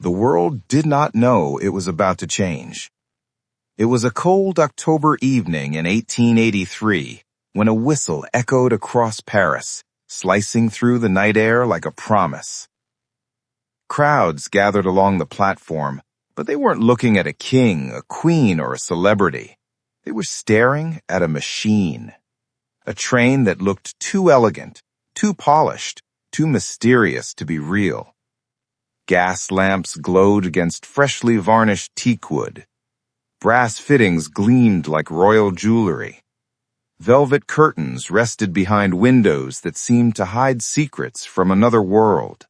the world did not know it was about to change. It was a cold October evening in 1883 when a whistle echoed across Paris, slicing through the night air like a promise. Crowds gathered along the platform, but they weren't looking at a king, a queen, or a celebrity. They were staring at a machine. A train that looked too elegant, too polished, too mysterious to be real. Gas lamps glowed against freshly varnished teakwood. Brass fittings gleamed like royal jewelry. Velvet curtains rested behind windows that seemed to hide secrets from another world.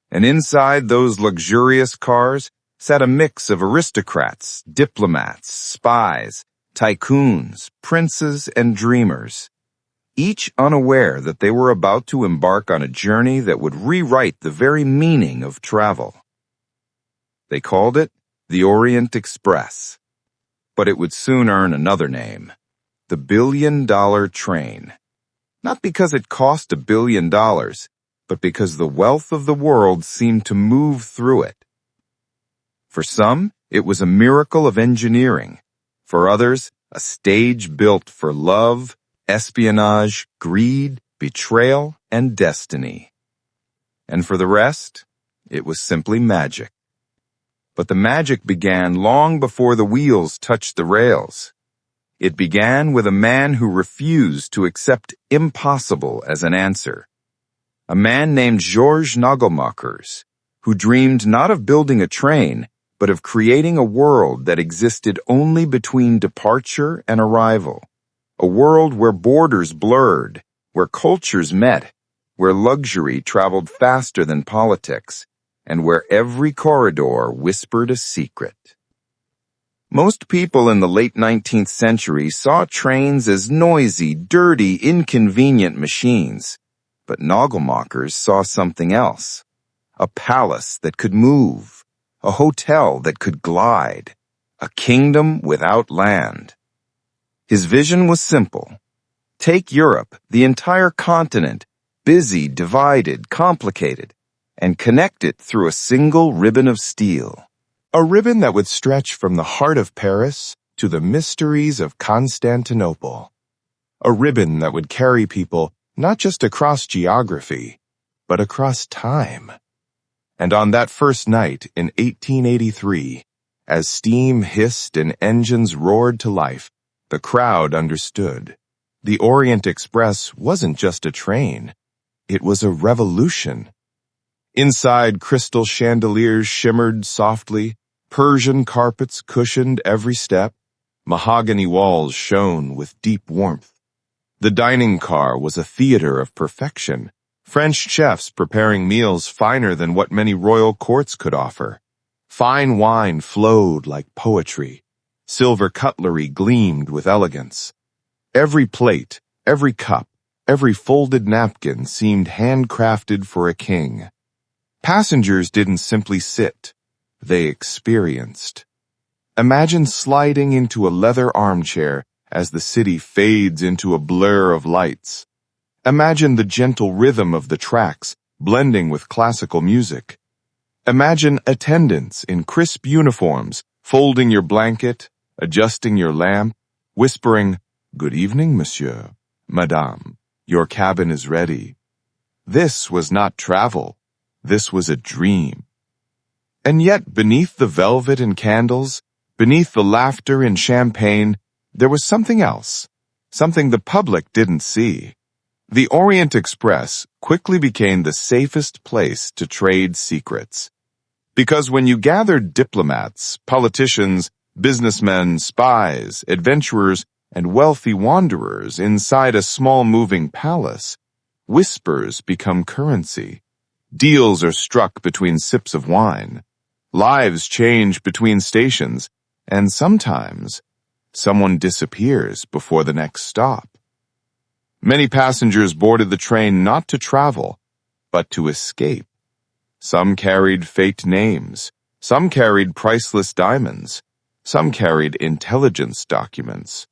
And inside those luxurious cars sat a mix of aristocrats, diplomats, spies, tycoons, princes, and dreamers, each unaware that they were about to embark on a journey that would rewrite the very meaning of travel. They called it the Orient Express, but it would soon earn another name, the billion-dollar train. Not because it cost $1 billion, but because the wealth of the world seemed to move through it. For some, it was a miracle of engineering. For others, a stage built for love, espionage, greed, betrayal, and destiny. And for the rest, it was simply magic. But the magic began long before the wheels touched the rails. It began with a man who refused to accept impossible as an answer. A man named Georges Nagelmakers, who dreamed not of building a train, but of creating a world that existed only between departure and arrival. A world where borders blurred, where cultures met, where luxury traveled faster than politics, and where every corridor whispered a secret. Most people in the late 19th century saw trains as noisy, dirty, inconvenient machines. But Nagelmakers saw something else. A palace that could move, a hotel that could glide, a kingdom without land. His vision was simple. Take Europe, the entire continent, busy, divided, complicated, and connect it through a single ribbon of steel. A ribbon that would stretch from the heart of Paris to the mysteries of Constantinople. A ribbon that would carry people not just across geography, but across time. And on that first night in 1883, as steam hissed and engines roared to life, the crowd understood. The Orient Express wasn't just a train. It was a revolution. Inside, crystal chandeliers shimmered softly, Persian carpets cushioned every step, mahogany walls shone with deep warmth. The dining car was a theater of perfection, French chefs preparing meals finer than what many royal courts could offer. Fine wine flowed like poetry. Silver cutlery gleamed with elegance. Every plate, every cup, every folded napkin seemed handcrafted for a king. Passengers didn't simply sit. They experienced. Imagine sliding into a leather armchair as the city fades into a blur of lights. Imagine the gentle rhythm of the tracks blending with classical music. Imagine attendants in crisp uniforms folding your blanket, adjusting your lamp, whispering, "Good evening, monsieur, madame, your cabin is ready." This was not travel. This was a dream. And yet, beneath the velvet and candles, beneath the laughter and champagne, there was something else, something the public didn't see. The Orient Express quickly became the safest place to trade secrets. Because when you gathered diplomats, politicians, businessmen, spies, adventurers, and wealthy wanderers inside a small moving palace, whispers become currency. Deals are struck between sips of wine. Lives change between stations, and sometimes someone disappears before the next stop. Many passengers boarded the train not to travel, but to escape. Some carried faked names. Some carried priceless diamonds. Some carried intelligence documents.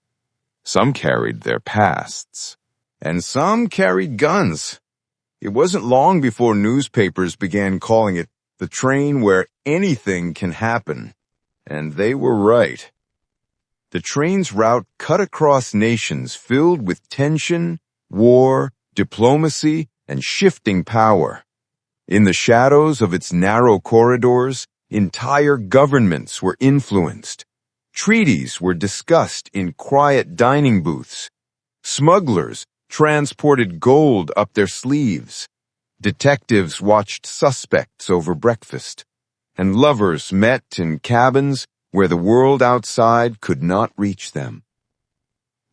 Some carried their pasts. And some carried guns. It wasn't long before newspapers began calling it The train where anything can happen. And they were right. The train's route cut across nations filled with tension, war, diplomacy, and shifting power. In the shadows of its narrow corridors, entire governments were influenced. Treaties were discussed in quiet dining booths. Smugglers transported gold up their sleeves. Detectives watched suspects over breakfast. And lovers met in cabins where the world outside could not reach them.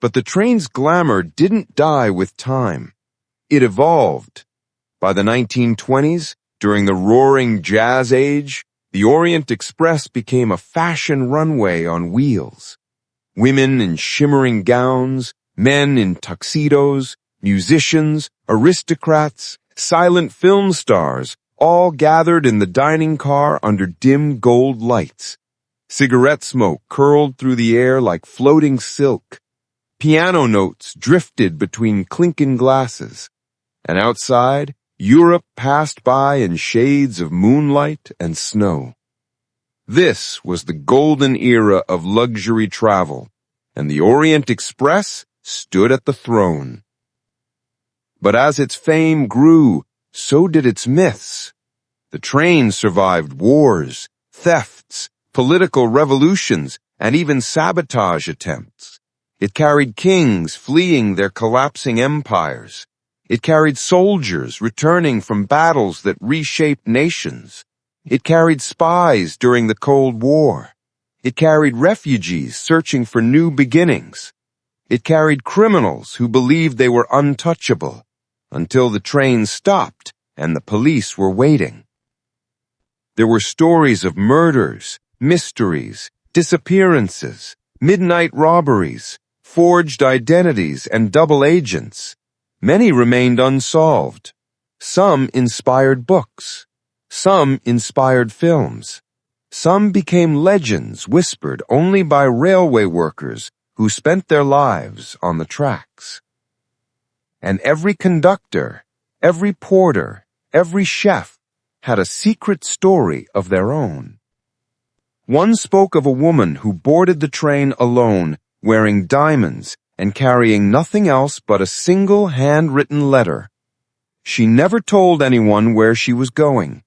But the train's glamour didn't die with time. It evolved. By the 1920s, during the roaring jazz age, the Orient Express became a fashion runway on wheels. Women in shimmering gowns, men in tuxedos, musicians, aristocrats, silent film stars, all gathered in the dining car under dim gold lights. Cigarette smoke curled through the air like floating silk. Piano notes drifted between clinking glasses. And outside, Europe passed by in shades of moonlight and snow. This was the golden era of luxury travel, and the Orient Express stood at the throne. But as its fame grew, so did its myths. The train survived wars, thefts, political revolutions, and even sabotage attempts. It carried kings fleeing their collapsing empires. It carried soldiers returning from battles that reshaped nations. It carried spies during the Cold War. It carried refugees searching for new beginnings. It carried criminals who believed they were untouchable, until the train stopped and the police were waiting. There were stories of murders, mysteries, disappearances, midnight robberies, forged identities, and double agents. Many remained unsolved. Some inspired books. Some inspired films. Some became legends whispered only by railway workers who spent their lives on the tracks. And every conductor, every porter, every chef had a secret story of their own. One spoke of a woman who boarded the train alone, wearing diamonds and carrying nothing else but a single handwritten letter. She never told anyone where she was going.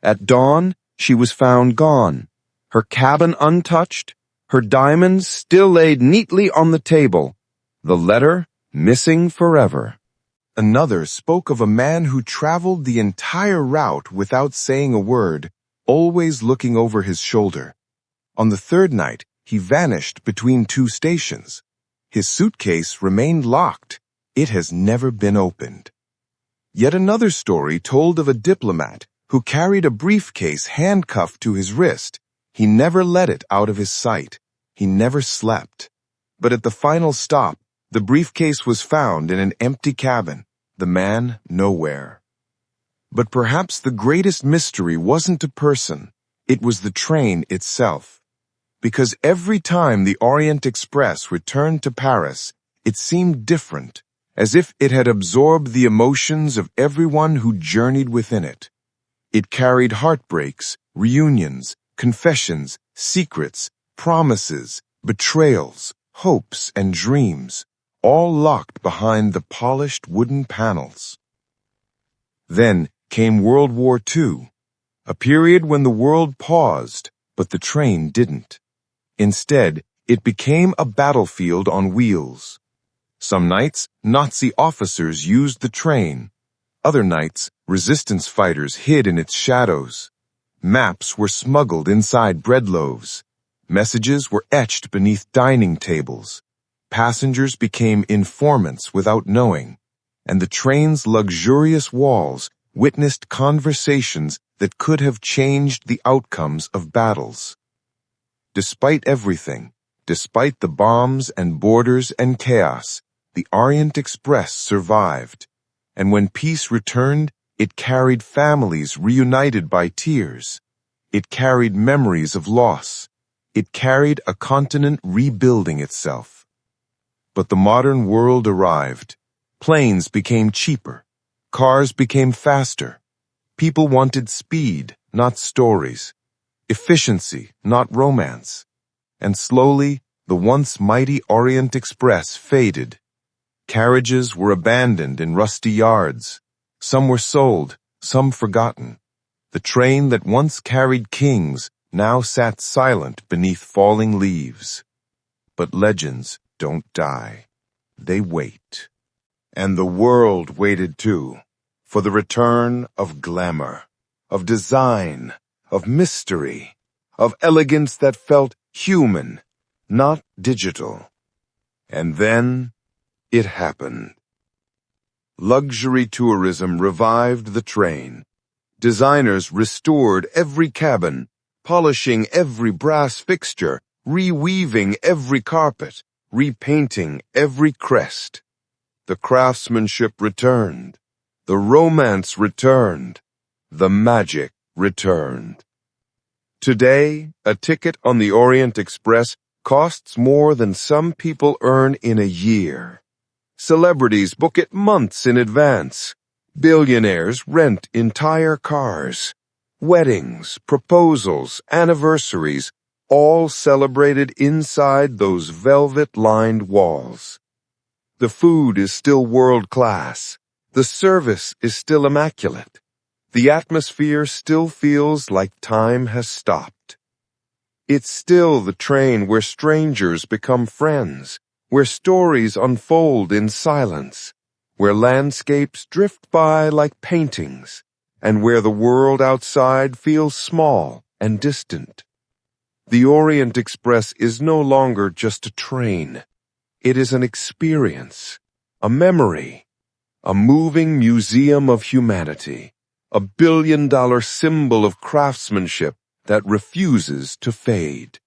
At dawn, she was found gone, her cabin untouched, her diamonds still laid neatly on the table, the letter missing forever. Another spoke of a man who traveled the entire route without saying a word, always looking over his shoulder. On the third night, he vanished between two stations. His suitcase remained locked. It has never been opened. Yet another story told of a diplomat who carried a briefcase handcuffed to his wrist. He never let it out of his sight. He never slept. But at the final stop, the briefcase was found in an empty cabin, the man nowhere. But perhaps the greatest mystery wasn't a person, it was the train itself. Because every time the Orient Express returned to Paris, it seemed different, as if it had absorbed the emotions of everyone who journeyed within it. It carried heartbreaks, reunions, confessions, secrets, promises, betrayals, hopes, and dreams, all locked behind the polished wooden panels. Then came World War II, a period when the world paused, but the train didn't. Instead, it became a battlefield on wheels. Some nights, Nazi officers used the train. Other nights, resistance fighters hid in its shadows. Maps were smuggled inside bread loaves. Messages were etched beneath dining tables. Passengers became informants without knowing, and the train's luxurious walls witnessed conversations that could have changed the outcomes of battles. Despite everything, despite the bombs and borders and chaos, the Orient Express survived, and when peace returned, it carried families reunited by tears. It carried memories of loss. It carried a continent rebuilding itself. But the modern world arrived. Planes became cheaper. Cars became faster. People wanted speed, not stories. Efficiency, not romance. And slowly, the once mighty Orient Express faded. Carriages were abandoned in rusty yards. Some were sold, some forgotten. The train that once carried kings now sat silent beneath falling leaves. But legends don't die. They wait. And the world waited too, for the return of glamour, of design, of mystery, of elegance that felt human, not digital. And then it happened. Luxury tourism revived the train. Designers restored every cabin, polishing every brass fixture, reweaving every carpet, repainting every crest. The craftsmanship returned. The romance returned. The magic returned. Today, a ticket on the Orient Express costs more than some people earn in a year. Celebrities book it months in advance. Billionaires rent entire cars. Weddings, proposals, anniversaries, all celebrated inside those velvet-lined walls. The food is still world-class. The service is still immaculate. The atmosphere still feels like time has stopped. It's still the train where strangers become friends, where stories unfold in silence, where landscapes drift by like paintings, and where the world outside feels small and distant. The Orient Express is no longer just a train. It is an experience, a memory, a moving museum of humanity, a billion-dollar symbol of craftsmanship that refuses to fade.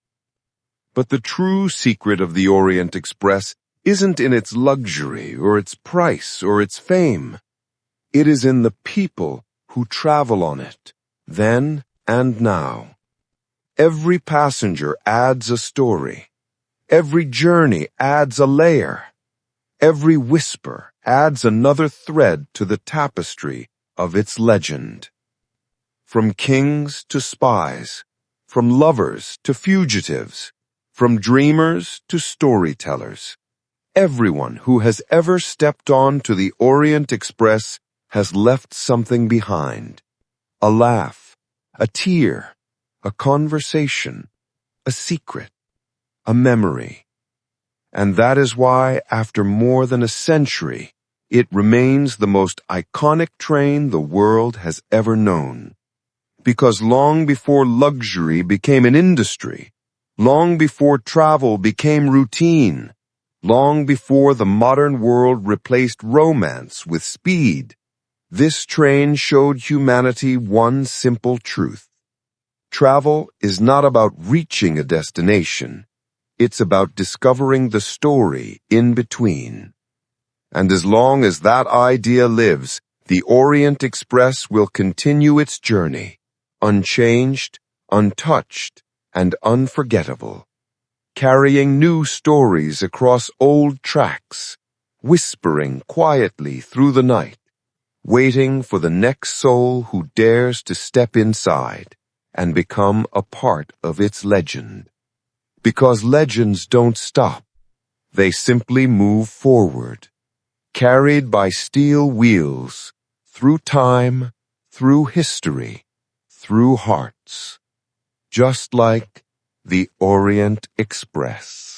But the true secret of the Orient Express isn't in its luxury or its price or its fame. It is in the people who travel on it, then and now. Every passenger adds a story. Every journey adds a layer. Every whisper adds another thread to the tapestry of its legend. From kings to spies, from lovers to fugitives, from dreamers to storytellers, everyone who has ever stepped on to the Orient Express has left something behind. A laugh, a tear, a conversation, a secret, a memory. And that is why, after more than a century, it remains the most iconic train the world has ever known. Because long before luxury became an industry, long before travel became routine, long before the modern world replaced romance with speed, this train showed humanity one simple truth. Travel is not about reaching a destination. It's about discovering the story in between. And as long as that idea lives, the Orient Express will continue its journey, unchanged, untouched, and unforgettable, carrying new stories across old tracks, whispering quietly through the night, waiting for the next soul who dares to step inside and become a part of its legend. Because legends don't stop, they simply move forward, carried by steel wheels, through time, through history, through hearts, just like the Orient Express.